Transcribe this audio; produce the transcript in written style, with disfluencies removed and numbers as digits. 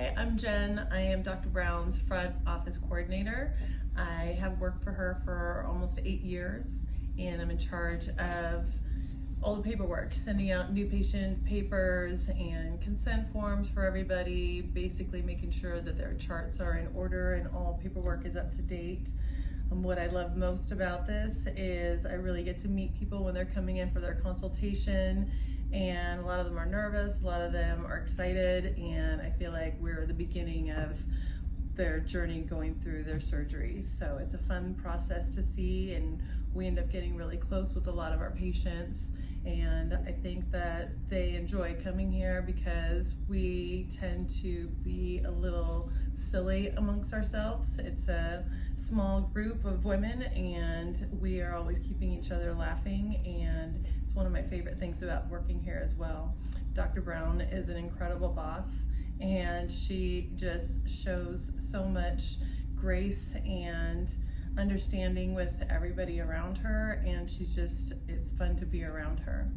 Hi, I'm Jen. I am Dr. Brown's front office coordinator. I have worked for her for almost 8 years, and I'm in charge of all the paperwork, sending out new patient papers and consent forms for everybody, basically making sure that their charts are in order and all paperwork is up to date. What I love most about this is I really get to meet people when they're coming in for their consultation, and a lot of them are nervous, a lot of them are excited, and I feel like we're the beginning of their journey going through their surgeries. So it's a fun process to see, and we end up getting really close with a lot of our patients, and I think that they enjoy coming here because we tend to be a little silly amongst ourselves. It's a small group of women and we are always keeping each other laughing, and it's one of my favorite things about working here as well. Dr. Brown is an incredible boss, and she just shows so much grace and understanding with everybody around her, and it's fun to be around her.